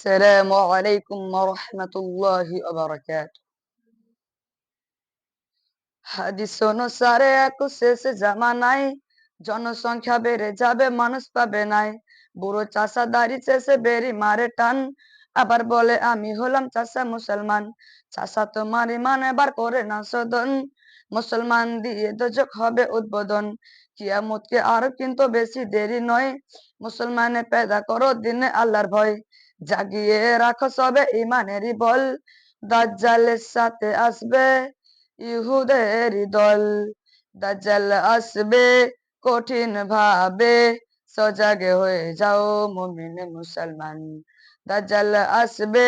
আসসালামু আলাইকুম ওয়া রাহমাতুল্লাহি ওয়া বারাকাতুহু। হাদিস অনুসারে শেষ জামানায় জনসংখ্যা বেড়ে যাবে, মানুষ পাবে নাই। বুড়ো চাষা দাড়ি শেষে বেরি মারে টান, আবার বলে আমি হলাম চাষা মুসলমান। চাষা তোমার ইমান এবার করে না শোধন, মুসলমান দিয়ে দোজখ হবে উদ্বোধন। কিয়ামতকে আর কিন্তু বেশি দেরি নয়, মুসলমানে পেদা করো দিনে আল্লাহর ভয়। জাগিয়ে রাখো সবে ইমানেরই বল, দাজ্জালের সাথে আসবে ইহুদের দল। দাজ্জাল আসবে কঠিন ভাবে, সজাগে হয়ে যাও মুমিন মুসলমান। দাজ্জাল আসবে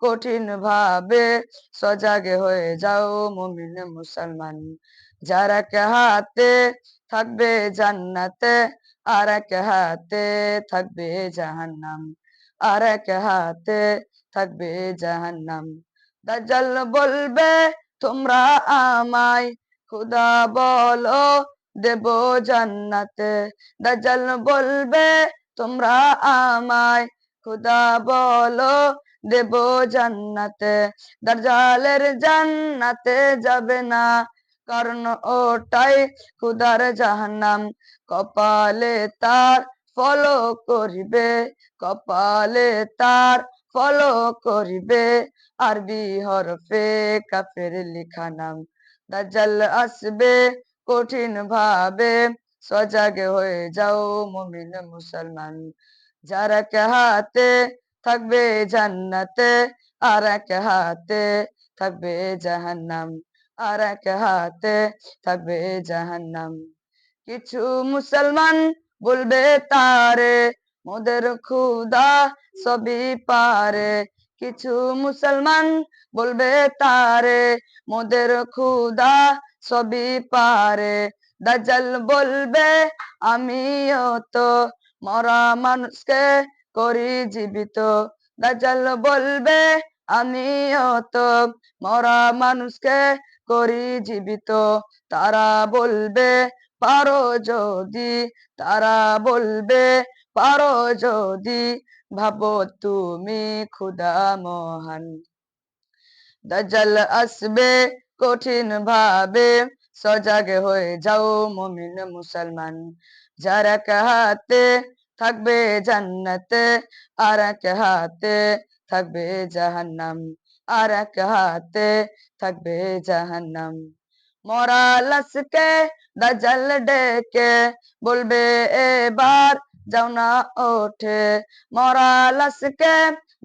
কঠিন ভাবে, সজাগে হয়ে যাও মুমিন মুসলমান। যার এক হাতে থাকবে জান্নাতে, আর এক হাতে থাকবে জাহান্নাম, আর এক হাতে থাকবে জাহান্নাম। দাজ্জাল বলবে তোমরা আমায় খুদা বলো, দেব জান্নাতে। দাজ্জাল বলবে তোমরা আমায় খুদা বলো, দেব জান্নাতে। দাজ্জালের জান্নাতে যাবে না, কারণ ওটাই খুদার জাহান্নাম। কপালে তার ফলো করিবে, কপালে তার ফলো করিবে, আরবি হরফে কাফের লিখা নাম। দাজ্জাল আসবে কঠিন ভাবে, সজাগে হয়ে যাও মুমিন মুসলমান। যার এক হাতে থাকবে জান্নাতে, আর এক হাতে থাকবে জাহান্নাম, আর এক হাতে থাকবে জাহান্নাম। কিছু মুসলমান বলবে তারে, মোদের খুদা সবই পারে। কিছু মুসলমান বলবে তারে, মোদের খুদা সবই পারে। দাজ্জাল বলবে আমিও তো মরা মানুষকে করি জীবিত। দাজ্জাল বলবে আমিও তো মরা মানুষকে করি জীবিত। তারা বলবে পারো যদি, তারা বলবে পারো যদি, ভাবো তুমি খুদা মহান। দাজ্জাল আসবে কঠিন ভাবে, সজাগে হয়ে যাও মুমিন মুসলমান। যার এক হাতে থাকবে জান্নাতে, আর এক হাতে থাকবে জাহান্নাম, আর এক হাতে থাকবে জাহান্নাম। মরা লাশকে দাজ্জাল ডেকে বলবে এবার যাও না ওঠে। মরা লাশকে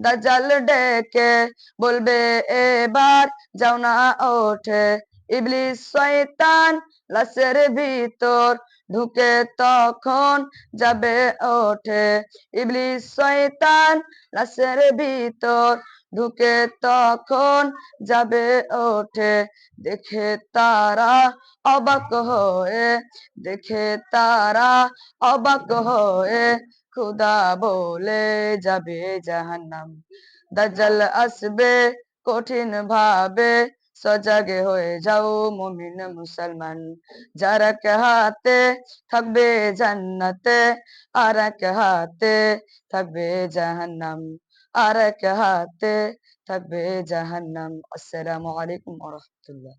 দাজ্জাল ডেকে বলবে এবার যাও না ওঠে। ইবলিস শয়তান লাশের ভিতর ঢুকে তখন যাবে ওঠে। ইবলিস শয়তান লাশের ভিতর ঢুকে তখন যাবে ওঠে। দেখে তারা অবাক হয়ে, দেখে তারা অবাক হয়ে, খুদা বলে যাবে জাহান্নাম। দাজ্জাল আসবে কঠিন ভাবে, সজাগে হয়ে যাও মুমিন মুসলমান। যার এক হাতে থাকবে জান্নাতে, আর এক হাতে থাকবে জাহান্নাম, আর এক হাতে থাকবে জাহান্নাম। আসসালামু আলাইকুম ওয়া রাহমাতুল্লাহ।